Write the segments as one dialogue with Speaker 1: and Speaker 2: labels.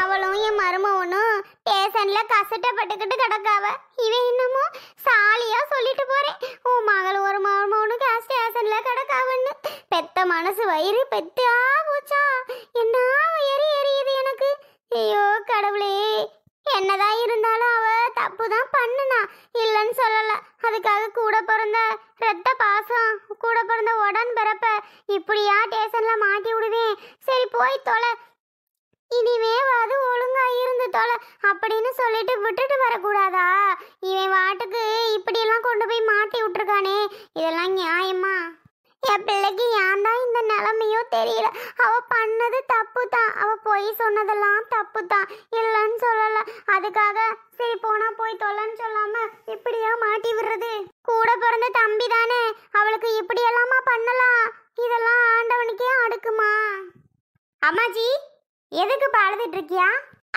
Speaker 1: அவளும் என் மருமவனும் ஸ்டேஷன்ல கசட்டப்பட்டுக்கிட்டு கிடக்காவ. இவன் இன்னமும் சாலியா சொல்லிட்டு போறேன், உன் மகள் ஒரு மருமவனுக்கு ஸ்டேஷன்ல கிடக்காவன்னு. பெத்த மனசு வயிறு பெத்தா போச்சா, என்ன வயிறு எரியுது எனக்கு. ஐயோ கடவுளே, என்னதான் இருந்தாலும் அவ தப்பு தான் பண்ணுனா, இல்லைன்னு சொல்லல. அதுக்காக கூட பிறந்த ரத்த பாசம், கூட பிறந்த உடன் பிறப்ப இப்படியா ஸ்டேஷன்ல மாட்டி விடுவேன். சரி போய் தொலை, இனிமேவாது ஒழுங்கா இருந்து தொலை அப்படின்னு சொல்லிட்டு விட்டுட்டு வரக்கூடாதா? இவன் வாட்டுக்கு இப்படியெல்லாம் கொண்டு போய் மாட்டி விட்டுருக்கானே, இதெல்லாம் நியாயமா? என் பிள்ளைக்கு ஏன் தான் இந்த நிலைமையோ தெரியல. அவ பண்ணது தப்பு தான், அவ போய் சொன்னதெல்லாம் தப்பு தான், இல்லைன்னு சொல்லல. அதுக்காக சரி போனா போய் தொலைன்னு சொல்லாம இப்படியா மாட்டி விடுறது? கூட பிறந்த தம்பி தானே, அவளுக்கு இப்படி எல்லாமா பண்ணலாம்? இதெல்லாம் ஆண்டவனுக்கே அடுக்குமா? அம்மாஜி, எதுக்கு அழுதுட்டு இருக்கியா?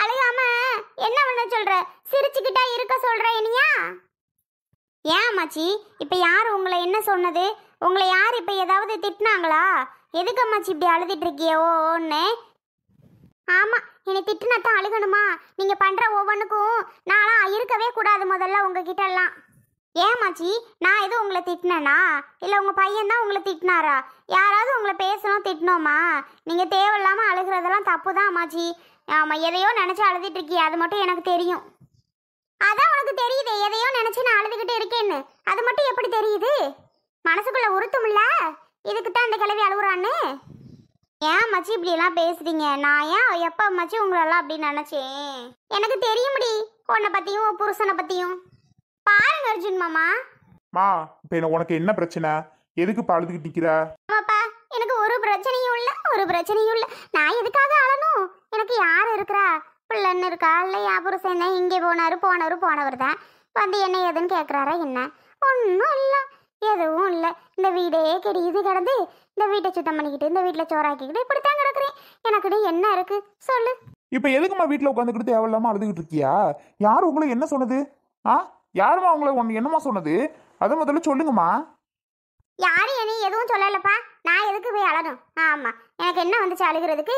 Speaker 1: அழுகாம என்ன பண்ண சொல்ற? சிரிச்சுக்கிட்டா இருக்க சொல்ற என்னையா? ஏன் அம்மாச்சி, இப்ப யார் உங்களை என்ன சொன்னது? உங்களை யார் இப்ப ஏதாவது திட்டினாங்களா? எதுக்கு அம்மாச்சி இப்படி அழுதுட்டு இருக்கியோ ஒன்னு? ஆமா, என்னை திட்டுனா தான் அழுகணுமா? நீங்க பண்ற ஒவ்வொன்றுக்கும் நான்லாம் இருக்கவே கூடாது முதல்ல உங்ககிட்ட எல்லாம். ஏமாச்சி, நான் எதுவும் உங்களை திட்டினேனா? இல்லை உங்கள் பையன் தான் உங்களை திட்டினாரா? யாராவது உங்களை பேசணும் திட்டினோமா? நீங்கள் தேவையில்லாமல் அழுகிறதெல்லாம் தப்பு தான் அம்மாச்சி. ஆமாம், எதையோ நினச்சி அழுதுட்டு இருக்கிய, அது மட்டும் எனக்கு தெரியும். அதான் உனக்கு தெரியுது, எதையோ நினச்சி நான் அழுதுகிட்டு இருக்கேன்னு. அது மட்டும் எப்படி தெரியுது? மனசுக்குள்ள உறுத்தும்ல, இதுக்கு தான் இந்த கிளவி அழுகுறான்னு. ஏன் மச்சி இப்படி எல்லாம் பேசுறீங்க? நான் ஏன் எப்போ மச்சி உங்களெல்லாம் அப்படி நினச்சேன்? எனக்கு தெரியும்டி, உன்னை பற்றியும் புருஷனை பற்றியும். பாருங்க அர்ஜுன் மாமா.
Speaker 2: மா, இப்போ உனக்கு என்ன பிரச்சனை? எதுக்கு அழுதுகிட்டு நிக்கிற?
Speaker 1: ஆமாப்பா, எனக்கு ஒரு பிரச்சனையும் இல்லை, ஒரு பிரச்சனையும் இல்லை. நான் எதுக்காக அழணும்? எனக்கு யார் இருக்கிறா? பிள்ளைன்னு இருக்கா? இல்லை யா புருஷன் தான் இங்கே போனவர் தான் வந்து என்ன ஏதுன்னு கேட்குறாரா என்ன? ஒன்றும் இல்லை, எதுவும் இல்லை. இந்த வீடே கெடியுது கிடந்து, இந்த வீட்டை சுத்தம் பண்ணிக்கிட்டு இந்த வீட்டில் சோறாக்கிக்கிட்டு இப்படித்தான் கிடக்குறேன். எனக்குன்னு என்ன இருக்கு சொல்லு?
Speaker 2: இப்போ எதுக்குமா வீட்டில் உட்காந்துக்கிட்டு தேவையில்லாம அழுதுகிட்டு இருக்கியா? யார் உங்களை என்ன சொன்னது? யாருமா உங்களை என்னமா சொன்னது? அதை முதல்ல சொல்லுங்கம்மா.
Speaker 1: யாரும் என்னை எதுவும் சொல்லலப்பா. நான் எதுக்கு போய் அழணும்? ஆமா, எனக்கு என்ன வந்துச்சு அழுகிறதுக்கு?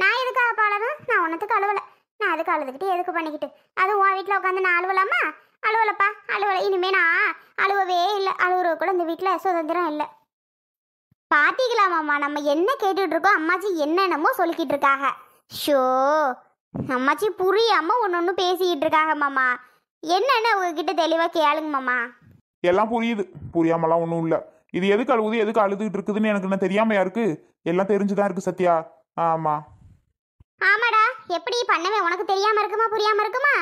Speaker 1: நான் எதுக்காக அழணும்? நான் ஒன்னத்துக்கு அழுவலை. நான் அதுக்கு அழுதுகிட்டு எதுக்கு பண்ணிக்கிட்டு? அது உன் வீட்டில் உட்காந்து நான் அழுவலாமா? அழுவலப்பா, அழுவலை. இனிமே நான் அழுவவே இல்லை. அழுகுறது கூட இந்த வீட்டில் சுதந்திரம் இல்லை. பாத்தீங்களாமாம்மா, நம்ம என்ன கேட்டுட்டு இருக்கோம், அம்மாச்சி என்னென்னமோ சொல்லிக்கிட்டு இருக்காங்க. ஷோ, அம்மாச்சி புரியாம ஒன்று பேசிக்கிட்டு இருக்காங்க மாமா. என்னென்ன உங்ககிட்ட தெளிவாக கேளுங்க மாமா.
Speaker 2: எல்லாம் புரியுது, புரியாமலாம் ஒன்றும் இல்லை. இது எதுக்கு அழுகுது, எதுக்கு அழுதுகிட்டு இருக்குதுன்னு எனக்கு என்ன தெரியாமையா இருக்கு? எல்லாம் தெரிஞ்சுதான் இருக்கு சத்யா. ஆமா
Speaker 1: ஆமாடா, எப்படி பண்ணவே உனக்கு தெரியாம இருக்குமா புரியாம இருக்குமா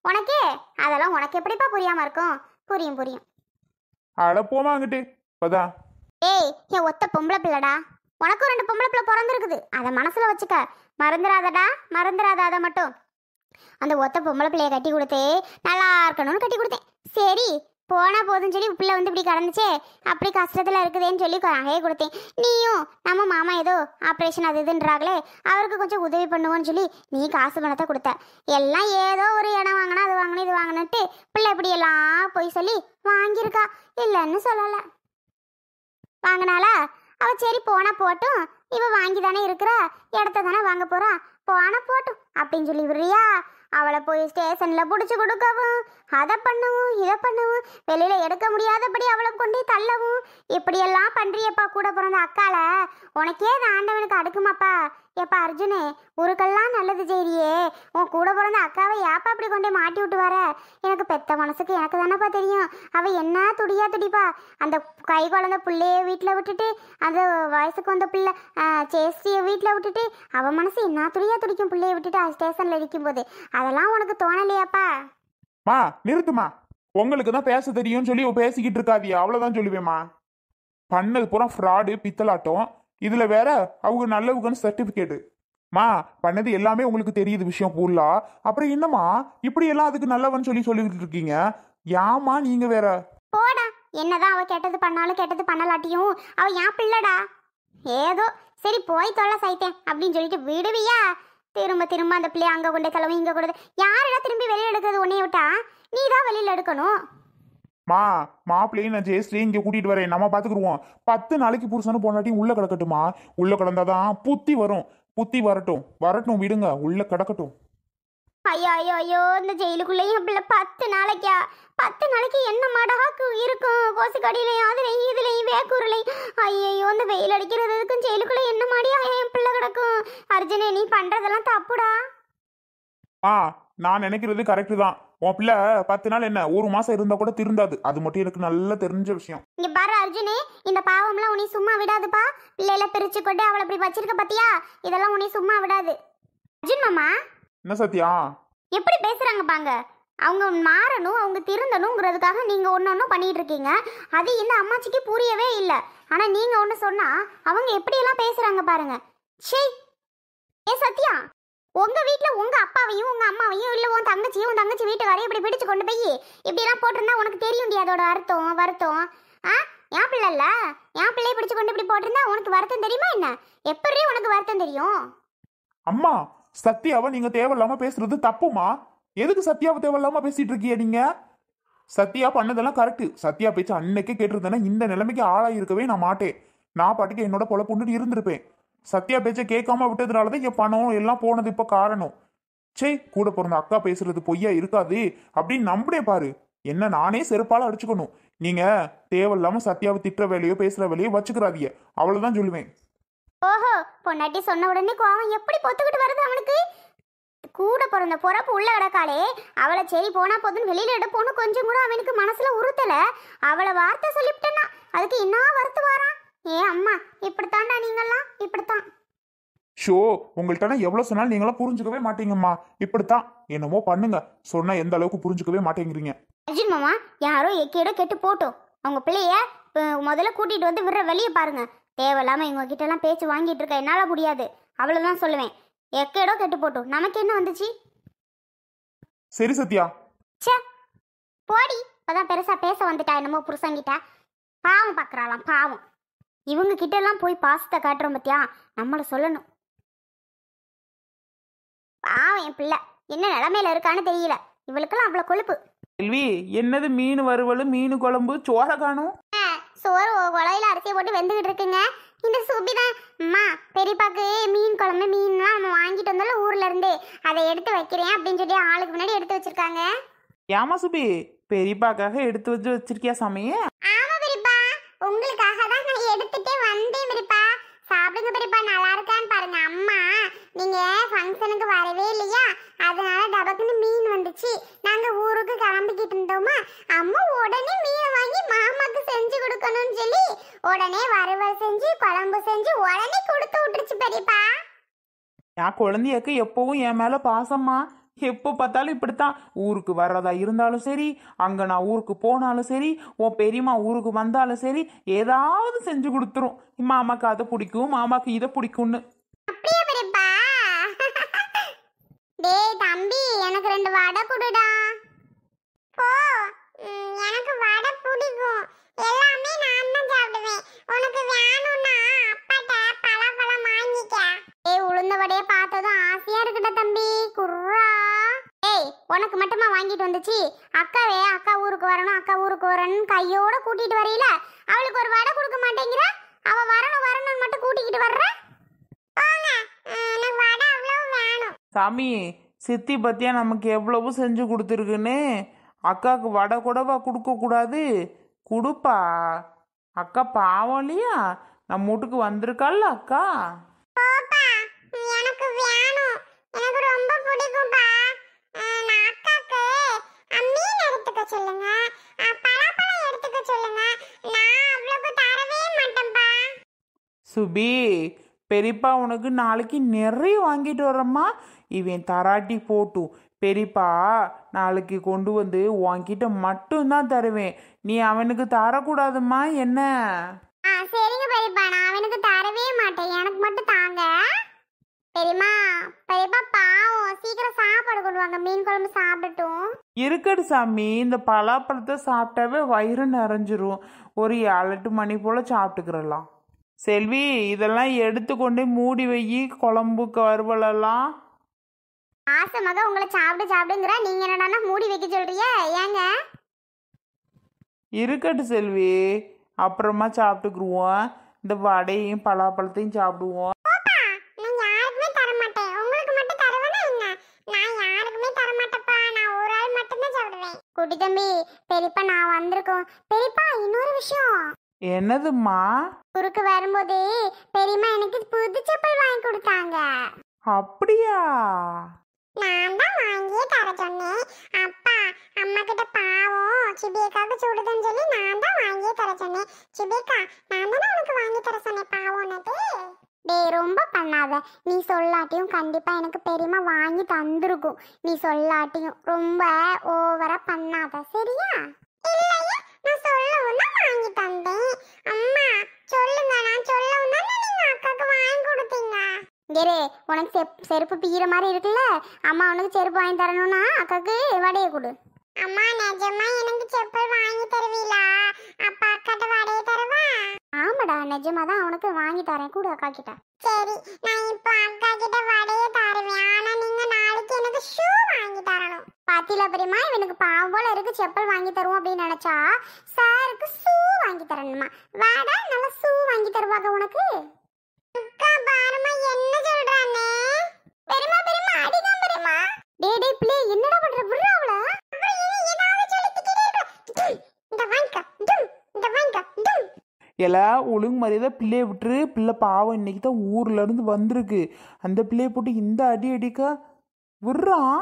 Speaker 1: உனக்கே? அதெல்லாம் உனக்கு எப்படிப்பா புரியாம இருக்கும்? புரியும் புரியும்.
Speaker 2: அட போமா அங்கிட்டு இப்பதான்.
Speaker 1: ஏய், என் ஒத்த பொம்பளை பிள்ளைடா, உனக்கும் 2 பொம்பளை பிள்ளை பிறந்திருக்குது, அதை மனசுல வச்சுக்க. மறந்துடாதடா, மறந்துடாத. அதை மட்டும் அந்த ஒத்த பொம்பளை பிள்ளைய கட்டி கொடுத்தே நல்லா இருக்கணும்னு கட்டி கொடுத்தேன். சரி போனா போதுன்னு சொல்லி பிள்ளை வந்து இப்படி கடந்துச்சே, அப்படி கஷ்டத்தில் இருக்குதுன்னு சொல்லி நகையை கொடுத்தேன். நீயும் நம்ம மாமா ஏதோ ஆப்ரேஷன் அது இதுன்றாங்களே, அவருக்கு கொஞ்சம் உதவி பண்ணுவோன்னு சொல்லி நீ காசு பணத்தை கொடுத்த. எல்லாம் ஏதோ ஒரு இடம் வாங்கினா அது வாங்கினா இது வாங்கினட்டு பிள்ளை இப்படி எல்லாம் போய் சொல்லி வாங்கியிருக்கா. இல்லைன்னு சொல்லலை, வாங்கினாலா? அவ சரி போனா போட்டும், இவ வாங்கி தானே இருக்கிறா, இடத்த தானே வாங்க போறா, போனா போட்டும் அப்படின்னு சொல்லி விடுறியா? அவளை போய் ஸ்டேஷன்ல பிடிச்சி கொடுக்கவும், அதை பண்ணவும் இதை பண்ணவும், வெளியில எடுக்க முடியாதபடி அவளை கொண்டு தள்ளவும், இப்படியெல்லாம் பண்றியப்பா கூட பிறந்த அக்கால. உனக்கே இந்த ஆண்டவனுக்கு அடுக்குமாப்பா? ஏப்பா அர்ஜுனே, ஊருக்கெல்லாம் நல்லது செய்றியே, உன் கூட பிறந்த அக்காவை ஏப்பா அப்படி கொண்டே மாட்டி விட்டு வர? எனக்கு பெத்த மனசுக்கு எனக்கு தானப்பா தெரியும். அவ என்ன துடியா துடிப்பா. அந்த கை குழந்த பிள்ளைய வீட்டில் விட்டுட்டு, அந்த வயசுக்கு வந்த பிள்ளை சேஸ்டியை வீட்டில் விட்டுட்டு, அவ மனசு என்ன துடியா துடிக்கும் பிள்ளைய விட்டுட்டு ஸ்டேஷன்ல இருக்கும்போது. அதெல்லாம் உனக்கு தோணலையாப்பா?
Speaker 2: மா நிறுத்துமா, உங்களுக்கு தான் பேச தெரியும்னு சொல்லி பேசிக்கிட்டு இருக்காதியா, அவ்வளவுதான் சொல்லுவேம்மா. பண்ணது பூரா ஃப்ராடு பித்தலாட்டம். இதுல வேற அவங்க நல்லவுக்குன்னு சர்டிபிகேட்டு. மா பண்ணது எல்லாமே உங்களுக்கு தெரியுது விஷயம் பூரா. அப்புறம் என்னம்மா இப்படி எல்லாம் அதுக்கு நல்லவன்னு சொல்லிக்கிட்டு இருக்கீங்க? யாமா நீங்க வேற?
Speaker 1: போடா, என்னதான் அவ கெட்டது பண்ணாலும் கெட்டது பண்ணலாட்டியும் அவ என் பிள்ளடா. ஏதோ சரி போய் தொல்லை சைத்தேன் அப்படின்னு சொல்லிட்டு விடுவியா? திரும்ப திரும்ப அந்த பிள்ளைய அங்கே கொண்டே தலைவன் இங்கே கொண்டு யாரெல்லாம் திரும்பி வெளியில் எடுக்கிறது? உன்னைய விட்டா நீ தான் வெளியில் எடுக்கணும்.
Speaker 2: மா மாப்பிள்ளையும் நான் ஜெயஸ்ரீ இங்கே கூட்டிட்டு வரேன், நம்ம பார்த்துக்குருவோம். 10 நாளைக்கு புருஷனு போனாட்டியும் உள்ள கிடக்கட்டுமா? உள்ள கிடந்தாதான் புத்தி வரும். புத்தி வரட்டும் விடுங்க, உள்ள கிடக்கட்டும்.
Speaker 1: ஐயோ ஐயோ ஐயோ, இந்த ஜெயிலுக்குள்ளேயும் பிள்ளை 10 நாளைக்கா? 10 நாளைக்கு என்ன மடாக்கு இருக்கும்? கோசு கடியிலையும் அதுலையும் இதுலையும் வேக்கூர்லையும். ஐயோ, இந்த வெயில் அடிக்கிறதுக்கும் ஜெயிலுக்குள்ள என்ன மாடியா என் பிள்ளை கிடக்கும்? அர்ஜுனே, நீ பண்றதெல்லாம் தப்புடா.
Speaker 2: நான் நினைக்கிறது கரெக்டு தான். உன் பிள்ளை 10 நாள் என்ன 1 மாசம் இருந்தா கூட திருந்தாது. அது மட்டும் எனக்கு நல்லா தெரிஞ்ச விஷயம்.
Speaker 1: இங்க பாரு அர்ஜுனே, இந்த பாவம்லாம் உன்னை சும்மா விடாதுப்பா. பிள்ளைல பிரிச்சு கொண்டு அவளை இப்படி வச்சிருக்க பாத்தியா? இதெல்லாம் உன்னை சும்மா விடாது. அர்ஜுன் மாமா,
Speaker 2: என்ன சத்யா
Speaker 1: எப்படி பேசுறாங்க பாங்க. அவங்க மாறணும், அவங்க திருந்தணுங்கிறதுக்காக நீங்க ஒன்னொன்னும் பண்ணிட்டு இருக்கீங்க. அது இந்த அம்மாச்சிக்கு புரியவே இல்லை. ஆனா நீங்க ஒண்ணு சொன்னா அவங்க எப்படி எல்லாம் பேசுறாங்க பாருங்க. சே, ஏ சத்யா, உங்க வீட்டுல உங்க அப்பாவையும் உங்க அம்மாவையும் இல்ல உன் தங்கச்சி வீட்டுக்காரையும் இப்படி பிடிச்சு கொண்டு போய் இப்படி எல்லாம் போட்டிருந்தா உனக்கு தெரியும் அதோட வருத்தம். என் பிள்ளை இல்ல, என் பிள்ளைய பிடிச்சு கொண்டு இப்படி போட்டிருந்தா உனக்கு வருத்தம் தெரியுமா என்ன? எப்படி உனக்கு வருத்தம் தெரியும்?
Speaker 2: அம்மா, சத்யாவை நீங்க தேவையில்லாம பேசுறது தப்புமா. எதுக்கு சத்யாவை தேவையில்லாம பேசிட்டு இருக்கீங்க நீங்க? சத்யா பண்ணதெல்லாம் கரெக்டு. சத்யா பேச்சு அன்னைக்கே கேட்டிருந்தேன்னா இந்த நிலைமைக்கு ஆளாயிருக்கவே நான் மாட்டேன். நான் பாட்டுக்கு என்னோட பொழப்புண்டு இருந்திருப்பேன். சத்யா பேச்சை கேட்காம விட்டதுனாலதான் என் பணம் எல்லாம் போனது இப்ப காரணம். சே, கூட பிறந்த அக்கா பேசுறது பொய்யா இருக்காது அப்படின்னு நம்பினே பாரு. என்ன நானே செருப்பால அடிச்சுக்கணும். நீங்க தேவையில்லாம சத்யாவை திட்டுற வேலையோ பேசுற வேலையோ வச்சுக்கிறாதீங்க. அவ்வளவுதான் சொல்லுவேன்.
Speaker 1: ஓஹோ, பொண்டாட்டி சொன்ன உடனே கோவம் எப்படி பொத்துக்கிட்டு வருது அவனுக்கு? கூட பிறந்த பொறப்பு உள்ள கிடக்காளே, அவளை சரி போனா போதுன்னு வெளியில எடுப்போன்னு கொஞ்சம் கூட அவனுக்கு மனசுல உறுத்தல. அவளை வார்த்தை சொல்லிவிட்டேன்னா அதுக்கு என்ன வருத்து வாரான்? ஏ அம்மா, இப்படித்தாண்டா நீங்கெல்லாம், இப்படித்தான்.
Speaker 2: ஷோ, உங்கள்கிட்ட எவ்வளவு சொன்னாலும் நீங்களாம் புரிஞ்சுக்கவே மாட்டீங்கம்மா. இப்படித்தான் என்னமோ பண்ணுங்க, சொன்னா எந்த அளவுக்கு புரிஞ்சுக்கவே மாட்டேங்கிறீங்க.
Speaker 1: அர்ஜுன் மாமா, யாரோ எக்கேடோ கெட்டு போட்டோம். அவங்க பிள்ளைய முதல்ல கூட்டிட்டு வந்து விடுற வெளியே பாருங்க. தேவையில்லாம இவங்க கிட்ட எல்லாம் பேச்சு வாங்கிட்டு இருக்க என்னால முடியாது. அவ்வளவுதான் சொல்லுவேன். எக்கேடோ கெட்டு போட்டோம், நமக்கு என்ன வந்துச்சு?
Speaker 2: சரி சத்யா.
Speaker 1: சே, போடி. இப்பதான் பெருசா பேச வந்துட்டா என்னமோ புருஷங்கிட்ட. பாவம் பாக்குறாளாம், பாவம். இவங்க கிட்ட எல்லாம் போய் பாசத்தை காட்டுறோம் பத்தியா, நம்மள சொல்லணும். பாவம் என் பிள்ளை என்ன நிலைமையில இருக்கான்னு தெரியல. இவளுக்கெல்லாம் அவ்வளவு கொழுப்பு.
Speaker 3: செல்வி, என்னது மீன் வறுவல், மீன் குழம்பு, சோற காணும்?
Speaker 1: சோறு குழையில அரிசியை போட்டு வெந்துகிட்டு இருக்குங்க. இந்த சுபிதான் அம்மா, பெரியப்பாக்கு மீன் குழம்பு மீன்லாம் நம்ம வாங்கிட்டு வந்தாலும் ஊர்ல இருந்து அதை எடுத்து வைக்கிறேன் அப்படின்னு சொல்லி ஆளுக்கு முன்னாடி எடுத்து வச்சிருக்காங்க.
Speaker 3: ஏமா சுபி, பெரியப்பாக்காக எடுத்து வச்சிருக்கியா சமைய?
Speaker 1: ஆமா பெரியப்பா, உங்களுக்காக தான் நான் எடுத்துட்டே வந்தேன் பெரியப்பா. சாப்பிடுங்க பெரியப்பா, நல்லா இருக்கான்னு பாருங்க. அம்மா, நீங்க ஃபங்க்ஷனுக்கு வரவே இல்லையா, அதனால டபக்குன்னு மீன் வந்துச்சு. நாங்க ஊருக்கு கிளம்பிக்கிட்டு இருந்தோமா, அம்மா உடனே மீன் வாங்கி மாமாக்கு செஞ்சு கொடுக்கணும்னு சொல்லி உடனே வறுவல் செஞ்சு குழம்பு செஞ்சு உடனே கொடுத்து விட்டுருச்சு பெரியப்பா.
Speaker 3: என் குழந்தையக்கு எப்பவும் என் மேல பாசம்மா. எப்போ பார்த்தாலும் இப்படித்தான். ஊருக்கு வர்றதா இருந்தாலும் சரி, அங்க நான் ஊருக்கு போனாலும் சரி, உன் பெரியம்மா ஊருக்கு வந்தாலும் சரி, ஏதாவது செஞ்சு கொடுத்துரும். மாமாக்கு அதை பிடிக்கும், மாமாக்கு இதை பிடிக்கும்னு.
Speaker 1: அப்படியே பெரியப்பா. டேய் தம்பி, எனக்கு 2 வடை குடுடா. போ, எனக்கு வடை பிடிக்கும். எல்லாமே நான் தான் சாப்பிடுவேன். உனக்கு வேணும்னா அப்பாட்ட பழம் வாங்கிக்க. ஏய், உளுந்த வடையை பார்த்ததும் ஆசையா இருக்குடா தம்பி, குர்ரா. ஏய், உனக்கு மட்டுமா வாங்கிட்டு வந்துச்சு? அக்கா ஊருக்கு வரணும் கையோட கூட்டிட்டு வரையில அவளுக்கு ஒரு வடை கொடுக்க மாட்டேங்கிற. அவ வரணும் மட்டும் கூட்டிக்கிட்டு வர்ற. எனக்கு வடை அவ்வளவு வேணும்.
Speaker 3: சாமி, சித்தி பத்தியா நமக்கு எவ்வளவு செஞ்சு கொடுத்துருக்குன்னு. அக்காவுக்கு வடை கூடவா கொடுக்க கூடாது? கொடுப்பா. அக்கா பாவம் இல்லையா? நம்ம வீட்டுக்கு வந்திருக்காள்ல அக்கா.
Speaker 1: போப்பா, எனக்கு வேணும். எனக்கு ரொம்ப பிடிக்கும்பா. நான் அக்காக்கு மீன் எடுத்துக்க சொல்லுங்க, பழம் எடுத்துக்க சொல்லுங்க. நான் அவ்வளவு தரவே மாட்டேன்பா.
Speaker 3: சுபி, பெரியப்பா உனக்கு நாளைக்கு நிறைய வாங்கிட்டு வரம்மா. இவன் தராட்டி போட்டும். பெரியப்பா நாளைக்கு கொண்டு வந்து உன்கிட்ட மட்டும்தான் தருவேன். நீ அவனுக்கு தரக்கூடாதும்மா. என்ன?
Speaker 1: சரிங்க பெரியப்பா, நான் அவனுக்கு தரவே மாட்டேன். எனக்கு மட்டும் தாங்க. பெரியப்பா பாவம், சீக்கிரம் சாப்பாடு கொண்டு வாங்க, மீன் குழம்பு சாப்பிடட்டும்.
Speaker 3: இருக்கடு சாமி, இந்த பலாப்பழத்தை சாப்பிட்டாவே வயிறு நிறைஞ்சிரும். ஒரு 7-8 மணி போல சாப்பிட்டுக்கிறலாம். செல்வி, இதெல்லாம் எடுத்துக்கொண்டே மூடி வை, குழம்பு கருவலெல்லாம்.
Speaker 1: ஆசமாக உங்களை சாப்பிடுங்கிற, நீங்க என்னடா மூடி வைக்க சொல்றிய? ஏங்க?
Speaker 3: இருக்கட்டு செல்வி, அப்புறமா சாப்பிட்டுக்குருவோம். இந்த வடையும் பலாப்பழத்தையும் சாப்பிடுவோம்.
Speaker 1: நான் யாருக்குமே தர மாட்டேன். உங்களுக்கு மட்டும் தருவேனா என்ன? நான் யாருக்குமே தர குட்டி தம்பி, பெரியப்பா நான் வந்திருக்கோம். பெரியப்பா இன்னொரு விஷயம்.
Speaker 3: என்னதும்மா?
Speaker 1: ஊருக்கு வரும்போது பெரியம்மா எனக்கு புது செப்பல் வாங்கி கொடுத்தாங்க.
Speaker 3: அப்படியா?
Speaker 1: நான் தான் வாங்கியே தர சொன்னேன். அப்பா அம்மா கிட்ட பாவம் சிபியக்காவுக்கு சுடுதுன்னு சொல்லி நான் தான் வாங்கியே தர சொன்னேன். சிபியக்கா, நான் தானே உனக்கு வாங்கி தர சொன்னேன் பாவம்னுட்டு. டேய், ரொம்ப பண்ணாத. நீ சொல்லாட்டியும் கண்டிப்பா எனக்கு பெரியம்மா வாங்கி தந்துருக்கும். நீ சொல்லாட்டியும் ரொம்ப ஓவரா பண்ணாத, சரியா? இல்லையா, நான் சொல்லவும் தான் வாங்கி தந்தேன். அம்மா சொல்லுங்க, நான் சொல்லவும் தானே நீங்க அக்காக்கு வாங்கி கொடுத்தீங்க. கேரு, உனக்கு செருப்பு பீற மாதிரி இருக்குல்ல, அம்மா உனக்கு செருப்பு வாங்கி தரணும்னா அக்காக்கு வடையை கொடு. அம்மா நிஜமா எனக்கு செப்பல் வாங்கி தருவீங்களா? அப்பா அக்காட்ட வடையை தரவா? ஆமாடா, நிஜமா தான் உனக்கு வாங்கி தரேன், கூட அக்கா கிட்ட. சரி, நான் இப்போ அக்கா கிட்ட வடையை தருவேன். ஆனா நீங்க நாளைக்கு எனக்கு ஷூ வாங்கி தரணும். பாத்தில பெரியம்மா, இவனுக்கு பாவம் போல இருக்கு, செப்பல் வாங்கி தருவோம் அப்படின்னு நினைச்சா சாருக்கு ஷூ வாங்கி தரணுமா? வாடா, நல்ல ஷூ வாங்கி தருவாங்க உனக்கு. அக்கா பாருமா என்ன சொல்றானே. பெரியம்மா பெரியம்மா அடிதான் பெரியம்மா. டேய் டேய் பிள்ளை, என்னடா பண்ற? விடுறா அவள. ஏதாவது சொல்லி திட்டிட்டே இந்த வாங்க இந்த வாங்க.
Speaker 3: எல்லாம் ஒழுங்கு மரியாதை பிள்ளைய விட்டுரு. பிள்ளை பாவம் இன்னைக்கு தான் ஊர்ல இருந்து வந்திருக்கு. அந்த பிள்ளைய போட்டு இந்த அடி அடிக்க விடுறான்.